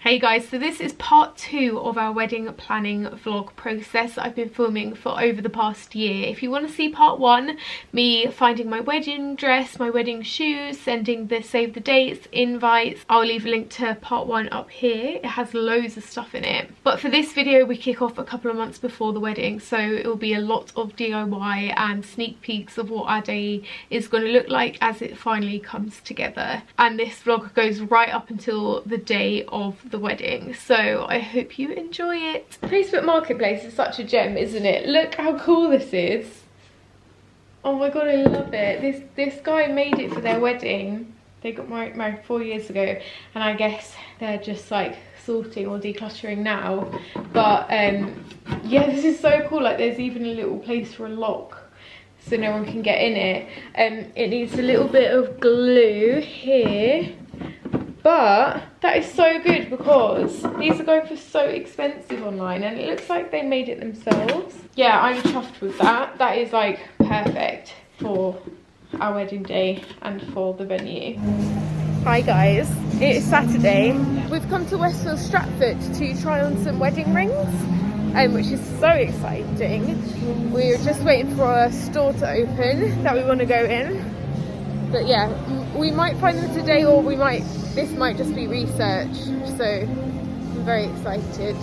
Hey guys, so this is part 2 of our wedding planning vlog process I've been filming for over the past year. If you want to see part 1, me finding my wedding dress, my wedding shoes, sending the save the dates, invites, I'll leave a link to part 1 up here. It has loads of stuff in it. But for this video we kick off a couple of months before the wedding, so it will be a lot of DIY and sneak peeks of what our day is going to look like as it finally comes together. And this vlog goes right up until the day of the wedding, so I hope you enjoy it. Facebook Marketplace is such a gem, isn't it? Look how cool this is. Oh my god, I love it. This guy made it for their wedding. They got married 4 years ago, and I guess they're just like sorting or decluttering now. But yeah, this is so cool. Like, there's even a little place for a lock so no one can get in it. It needs a little bit of glue here, but that is so good because these are going for so expensive online, and it looks like they made it themselves. Yeah, I'm chuffed with that. That is like perfect for our wedding day and for the venue. Hi guys, it is Saturday. We've come to Westfield Stratford to try on some wedding rings, which is so exciting. We're just waiting for a store to open that we want to go in. But yeah, we might find them today, or this might just be research, so I'm very excited.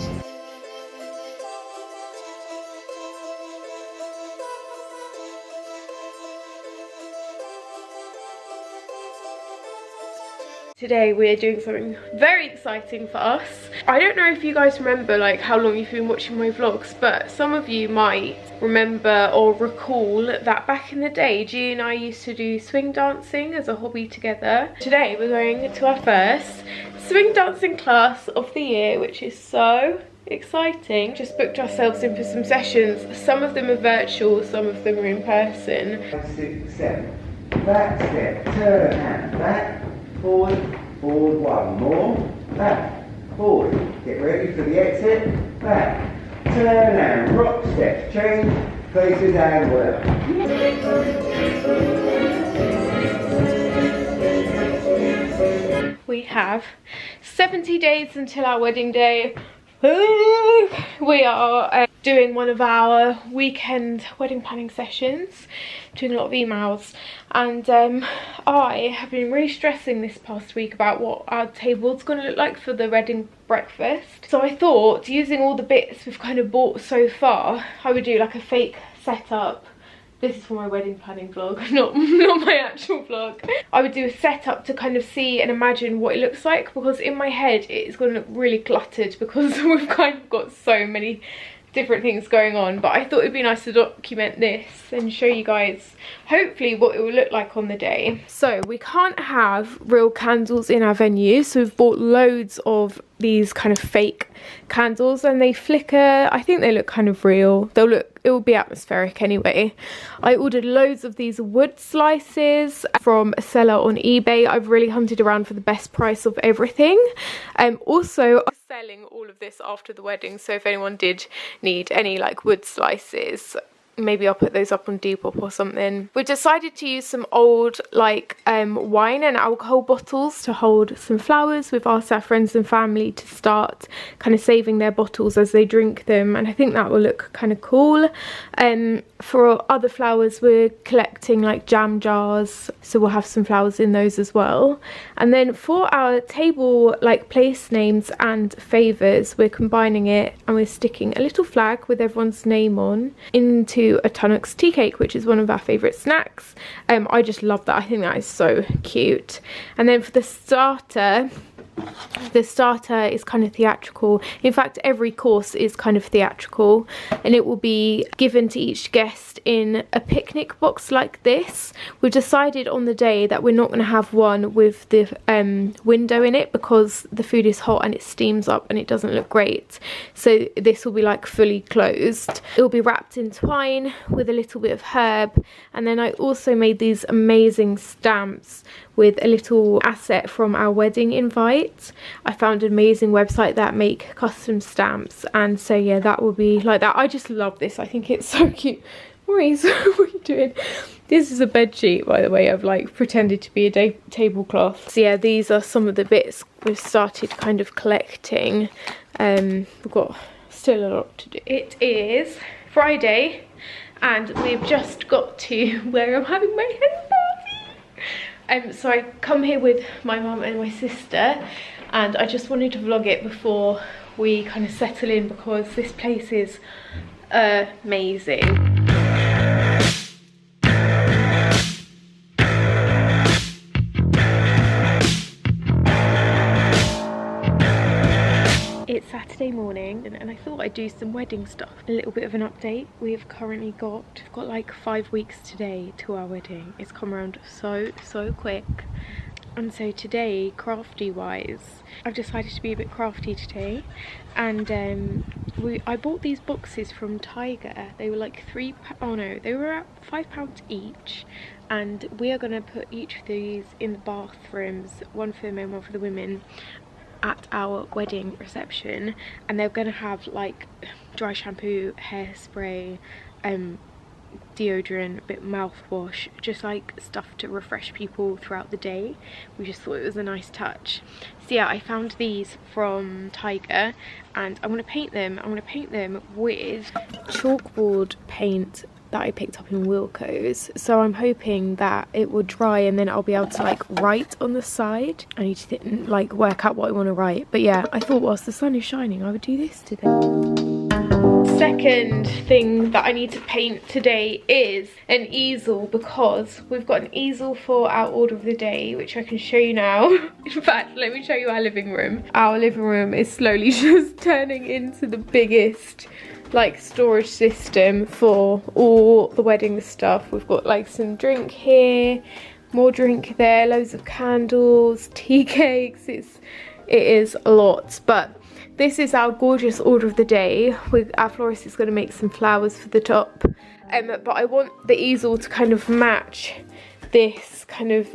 Today we're doing something very exciting for us. I don't know if you guys remember like how long you've been watching my vlogs, but some of you might remember or recall that back in the day G and I used to do swing dancing as a hobby together. Today we're going to our first swing dancing class of the year, which is so exciting. Just booked ourselves in for some sessions. Some of them are virtual, some of them are in person. 5, 6, 7. Back step, turn and back. Forward, forward, one more, back, forward, get ready for the exit, back, turn and rock steps, change, places and whatever. We have 70 days until our wedding day. We are doing one of our weekend wedding planning sessions, doing a lot of emails, and I have been really stressing this past week about what our table's going to look like for the wedding breakfast. So I thought, using all the bits we've kind of bought so far, I would do like a fake setup. This is for my wedding planning vlog, not my actual vlog. I would do a setup to kind of see and imagine what it looks like, because in my head it's going to look really cluttered because we've kind of got so many different things going on. But I thought it'd be nice to document this and show you guys hopefully what it will look like on the day. So we can't have real candles in our venue, so we've bought loads of these kind of fake candles, and they flicker. I think they look kind of real. It will be atmospheric anyway. I ordered loads of these wood slices from a seller on eBay. I've really hunted around for the best price of everything. Also, I'm selling all of this after the wedding, so if anyone did need any like wood slices, maybe I'll put those up on Depop or something. We decided to use some old like wine and alcohol bottles to hold some flowers. We've asked our friends and family to start kind of saving their bottles as they drink them, and I think that will look kind of cool. For other flowers we're collecting like jam jars, so we'll have some flowers in those as well. And then for our table like place names and favours, we're combining it and we're sticking a little flag with everyone's name on into a Snooks tea cake, which is one of our favourite snacks. I just love that. I think that is so cute. And then for the starter is kind of theatrical. In fact, every course is kind of theatrical, and it will be given to each guest in a picnic box like this. We've decided on the day that we're not going to have one with the window in it because the food is hot and it steams up and it doesn't look great. So this will be like fully closed. It will be wrapped in twine with a little bit of herb, and then I also made these amazing stamps with a little asset from our wedding invite. I found an amazing website that make custom stamps, and so yeah, that will be like that. I just love this. I think it's so cute. Maurice, what are you doing? This is a bed sheet, by the way. I've like pretended to be a tablecloth. So yeah, these are some of the bits we've started kind of collecting. We've got still a lot to do. It is Friday and we've just got to where I'm having my hen party. So I come here with my mum and my sister, and I just wanted to vlog it before we kind of settle in because this place is amazing. It's Saturday morning and I thought I'd do some wedding stuff. A little bit of an update. We've currently got like 5 weeks today to our wedding. It's come around so quick. And so today, crafty wise, I've decided to be a bit crafty today. And I bought these boxes from Tiger. They were like they were at £5 each. And we are gonna put each of these in the bathrooms, one for the men, one for the women, at our wedding reception. And they're gonna have like dry shampoo, hairspray, deodorant, a bit mouthwash, just like stuff to refresh people throughout the day. We just thought it was a nice touch. So yeah, I found these from Tiger and I'm gonna paint them. I'm gonna paint them with chalkboard paint that I picked up in Wilko's. So I'm hoping that it will dry and then I'll be able to like write on the side. I need to like work out what I want to write. But yeah, I thought whilst the sun is shining I would do this today. Second thing that I need to paint today is an easel, because we've got an easel for our order of the day, which I can show you now. In fact, let me show you our living room. Our living room is slowly just turning into the biggest like storage system for all the wedding stuff. We've got like some drink here, more drink there, loads of candles, tea cakes. It is a lot, but this is our gorgeous order of the day. Our florist is going to make some flowers for the top, but I want the easel to kind of match this kind of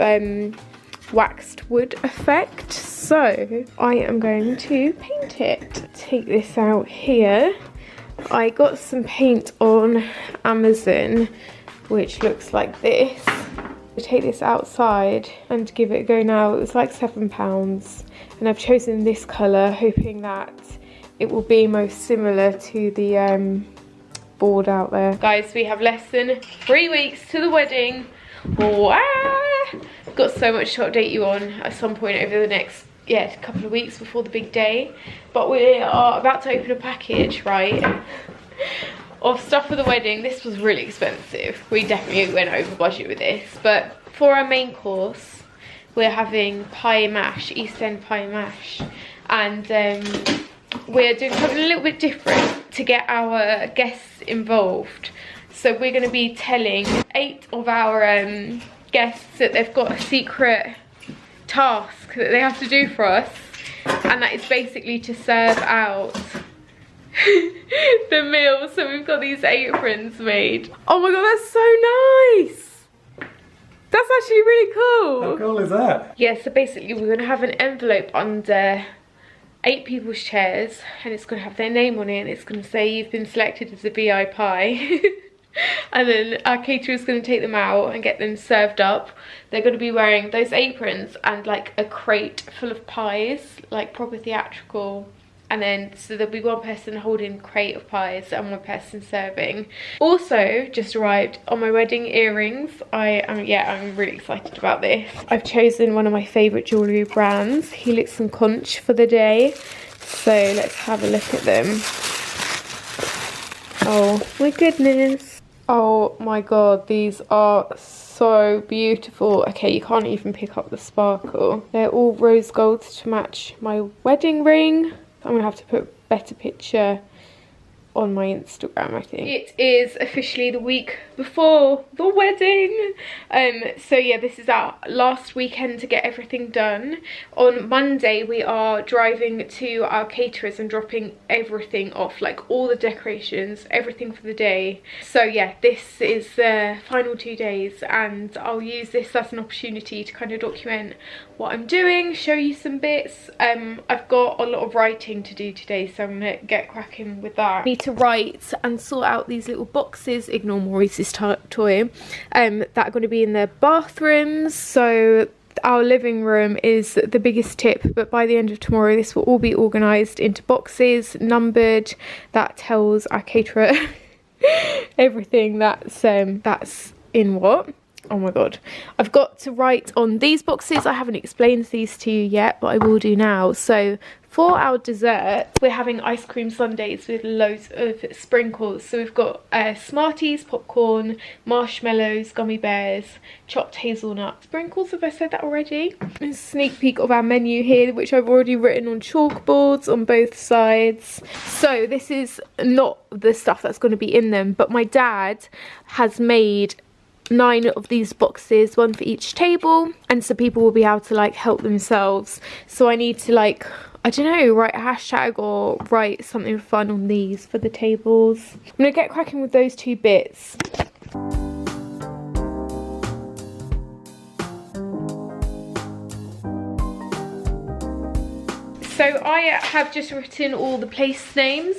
waxed wood effect, so I am going to paint it. Take this out here. I got some paint on Amazon which looks like this. I take this outside and give it a go now. It was like £7 and I've chosen this colour hoping that it will be most similar to the board out there. Guys, we have less than 3 weeks to the wedding. Wow! Got so much to update you on at some point over the next couple of weeks before the big day. But we are about to open a package, right, of stuff for the wedding. This was really expensive. We definitely went over budget with this. But for our main course, we're having pie mash, East End pie mash. And we're doing something a little bit different to get our guests involved. So we're going to be telling 8 of our guests that they've got a secret task that they have to do for us, and that is basically to serve out the meal. So we've got these aprons made. Oh my god, that's so nice. That's actually really cool. How cool is that? Yeah, so basically we're going to have an envelope under 8 people's chairs, and it's going to have their name on it, and it's going to say you've been selected as a BI pie. And then our caterer is going to take them out and get them served up. They're going to be wearing those aprons and like a crate full of pies, like proper theatrical. And then so there'll be one person holding a crate of pies and one person serving. Also just arrived on my wedding earrings. I'm really excited about this. I've chosen one of my favourite jewellery brands, Helix and Conch, for the day. So let's have a look at them. Oh my goodness. Oh my god, these are so beautiful. Okay, you can't even pick up the sparkle. They're all rose gold to match my wedding ring. I'm gonna have to put a better picture on my Instagram, I think. It is officially the week before the wedding. So yeah, this is our last weekend to get everything done. On Monday we are driving to our caterers and dropping everything off, like all the decorations, everything for the day. So yeah, this is the final 2 days, and I'll use this as an opportunity to kind of document what I'm doing, show you some bits. I've got a lot of writing to do today, so I'm gonna get cracking with that. I need to write and sort out these little boxes, ignore Maurice's toy, that are going to be in the bathrooms. So our living room is the biggest tip, but by the end of tomorrow this will all be organised into boxes, numbered. That tells our caterer everything that's in what. Oh my god, I've got to write on these boxes. I haven't explained these to you yet, but I will do now. So for our dessert, we're having ice cream sundaes with loads of sprinkles. So we've got Smarties, popcorn, marshmallows, gummy bears, chopped hazelnut sprinkles. Have I said that already? A sneak peek of our menu here, which I've already written on chalkboards on both sides. So this is not the stuff that's going to be in them, but my dad has made 9 of these boxes, 1 for each table, and so people will be able to like help themselves. So I need to like, I don't know, write a hashtag or write something fun on these for the tables. I'm gonna get cracking with those 2 bits. So I have just written all the place names.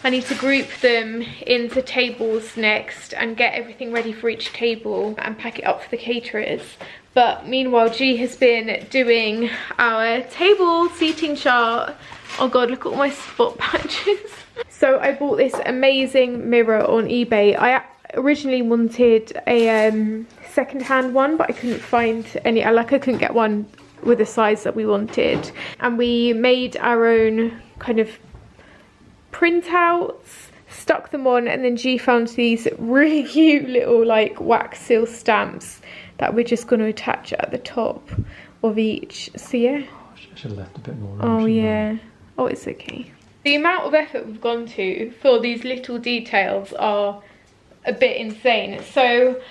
I need to group them into tables next and get everything ready for each table and pack it up for the caterers. But meanwhile, G has been doing our table seating chart. Oh god, look at all my spot patches. So I bought this amazing mirror on eBay. I originally wanted a second-hand one, but I couldn't find any. I couldn't get one with the size that we wanted. And we made our own kind of printouts, stuck them on, and then G found these really cute little like wax seal stamps that we're just going to attach at the top of each. So yeah, I should have left a bit more room. Oh yeah, oh it's okay. The amount of effort we've gone to for these little details are a bit insane. So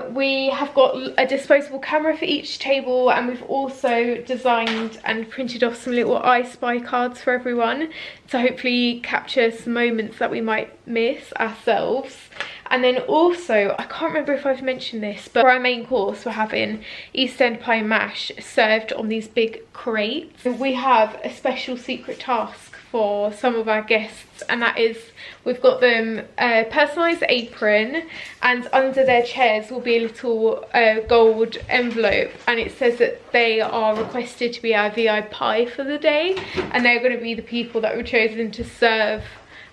we have got a disposable camera for each table, and we've also designed and printed off some little I Spy cards for everyone to hopefully capture some moments that we might miss ourselves. And then also, I can't remember if I've mentioned this, but for our main course we're having East End pie mash served on these big crates. We have a special secret task for some of our guests, and that is we've got them a personalised apron, and under their chairs will be a little gold envelope, and it says that they are requested to be our VIP for the day, and they're going to be the people that were chosen to serve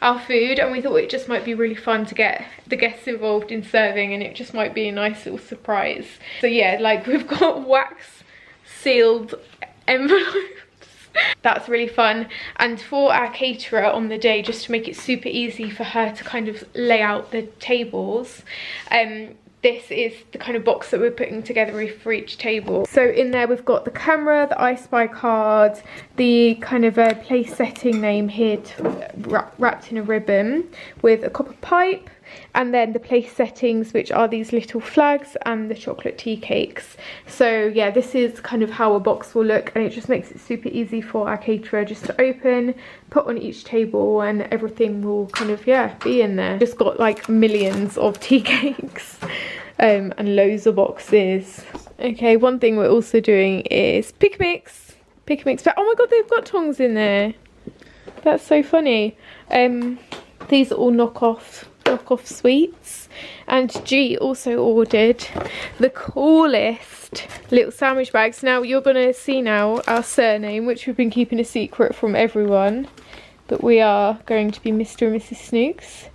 our food. And we thought it just might be really fun to get the guests involved in serving, and it just might be a nice little surprise. So yeah, like we've got wax sealed envelopes. That's really fun. And for our caterer on the day, just to make it super easy for her to kind of lay out the tables, this is the kind of box that we're putting together for each table. So in there we've got the camera, the I Spy card, the kind of a place setting name here wrapped in a ribbon with a copper pipe, and then the place settings, which are these little flags, and the chocolate tea cakes. So yeah, this is kind of how a box will look, and it just makes it super easy for our caterer just to open, put on each table, and everything will kind of, yeah, be in there. Just got like millions of tea cakes and loads of boxes. Okay, one thing we're also doing is pick mix. But oh my god, they've got tongs in there. That's so funny. These are all knockoff sweets, and G also ordered the coolest little sandwich bags. Now you're gonna see now our surname, which we've been keeping a secret from everyone, but we are going to be Mr. and Mrs. Snooks.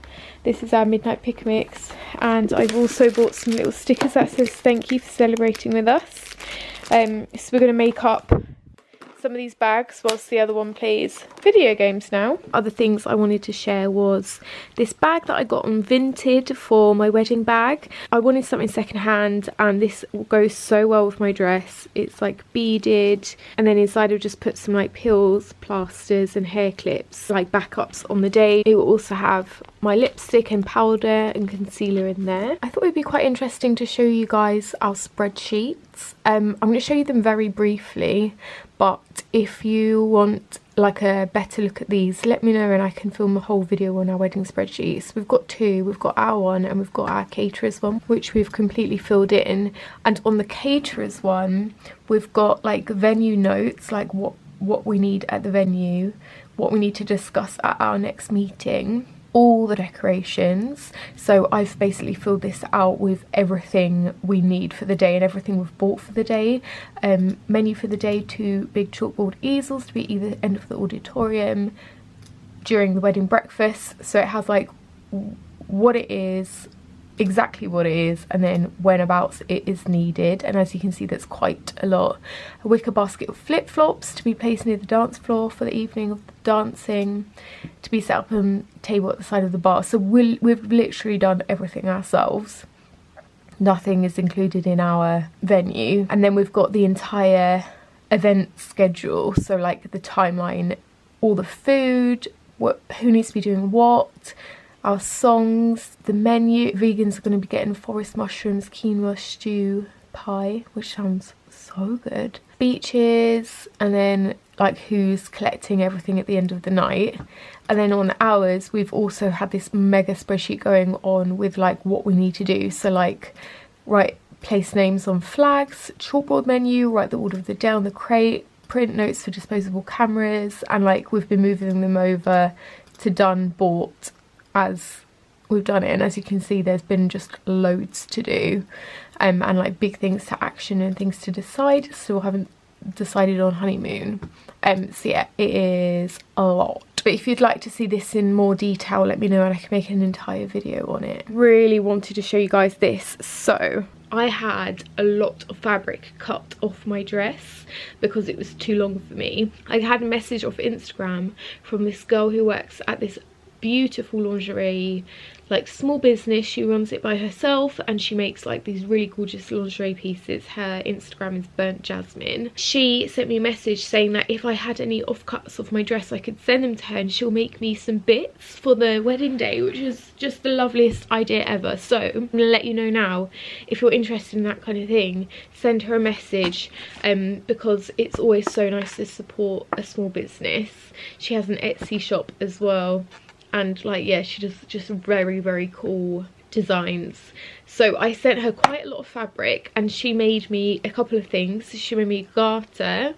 This is our midnight pick mix, and I've also bought some little stickers that says thank you for celebrating with us. So we're going to make up some of these bags whilst the other one plays video games now. Other things I wanted to share was this bag that I got on Vinted for my wedding bag. I wanted something secondhand, and this goes so well with my dress. It's like beaded, and then inside I've just put some like pills, plasters and hair clips, like backups on the day. It will also have my lipstick and powder and concealer in there. I thought it'd be quite interesting to show you guys our spreadsheets. I'm going to show you them very briefly, but if you want like a better look at these, let me know and I can film a whole video on our wedding spreadsheets. We've got two, we've got our one and we've got our caterer's one, which we've completely filled in. And on the caterer's one, we've got like venue notes, like what we need at the venue, what we need to discuss at our next meeting, all the decorations. So I've basically filled this out with everything we need for the day and everything we've bought for the day. Menu for the day, 2 big chalkboard easels to be either end of the auditorium, during the wedding breakfast. So it has like what it is, exactly what it is, and then whenabouts it is needed. And as you can see, that's quite a lot. A wicker basket of flip-flops to be placed near the dance floor for the evening of the dancing, to be set up on a table at the side of the bar. So we've literally done everything ourselves. Nothing is included in our venue. And then we've got the entire event schedule, so like the timeline, all the food, who needs to be doing what, our songs, the menu. Vegans are going to be getting forest mushrooms, quinoa stew pie, which sounds so good. Speeches, and then like who's collecting everything at the end of the night. And then on ours, we've also had this mega spreadsheet going on with like what we need to do. So like place names on flags, chalkboard menu, write the order of the day on the crate, print notes for disposable cameras, and like we've been moving them over to done, bought as we've done it. And as you can see, there's been just loads to do, and like big things to action and things to decide. Still haven't decided on honeymoon. So yeah, it is a lot. But if you'd like to see this in more detail, let me know and I can make an entire video on it. Really wanted to show you guys this. So I had a lot of fabric cut off my dress because it was too long for me. I had a message off Instagram from this girl who works at this beautiful lingerie like small business. She runs it by herself and she makes like these really gorgeous lingerie pieces. Her Instagram is Burnt Jasmine. She sent me a message saying that if I had any offcuts of my dress I could send them to her and she'll make me some bits for the wedding day, which is just the loveliest idea ever. So I'm gonna let you know now, if you're interested in that kind of thing, send her a message, because it's always so nice to support a small business. She has an Etsy shop as well. And like, yeah, she does just very, very cool designs. So I sent her quite a lot of fabric and she made me a couple of things. She made me a garter.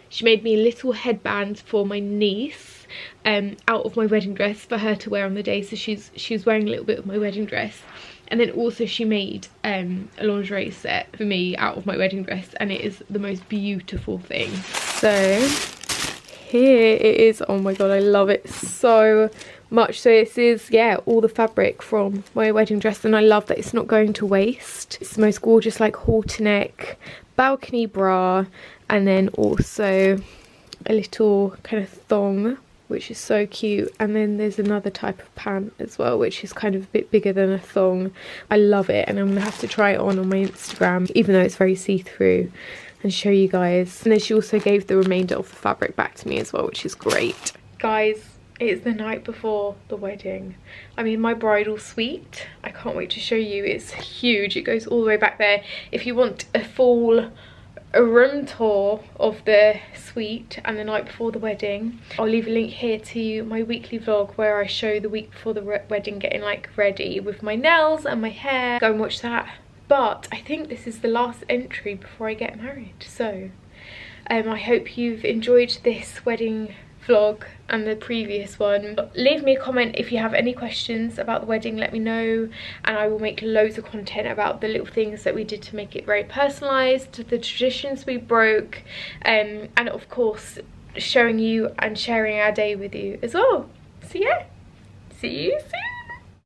She made me a little headband for my niece, out of my wedding dress for her to wear on the day. So she was wearing a little bit of my wedding dress. And then also she made a lingerie set for me out of my wedding dress. And it is the most beautiful thing. So here it is. Oh my god, I love it so much. So this is, yeah, all the fabric from my wedding dress, and I love that it's not going to waste. It's the most gorgeous like halter neck balcony bra, and then also a little kind of thong, which is so cute. And then there's another type of pant as well, which is kind of a bit bigger than a thong. I love it, and I'm gonna have to try it on my Instagram, even though it's very see-through, and show you guys. And then she also gave the remainder of the fabric back to me as well, which is great. Guys, it's the night before the wedding. I'm in my bridal suite. I can't wait to show you. It's huge. It goes all the way back there. If you want a full room tour of the suite and the night before the wedding, I'll leave a link here to my weekly vlog where I show the week before the wedding getting like ready with my nails and my hair. Go and watch that. But I think this is the last entry before I get married. So I hope you've enjoyed this wedding vlog and the previous one. Leave me a comment if you have any questions about the wedding, let me know, and I will make loads of content about the little things that we did to make it very personalized, the traditions we broke, and of course showing you and sharing our day with you as well. So yeah, see you soon.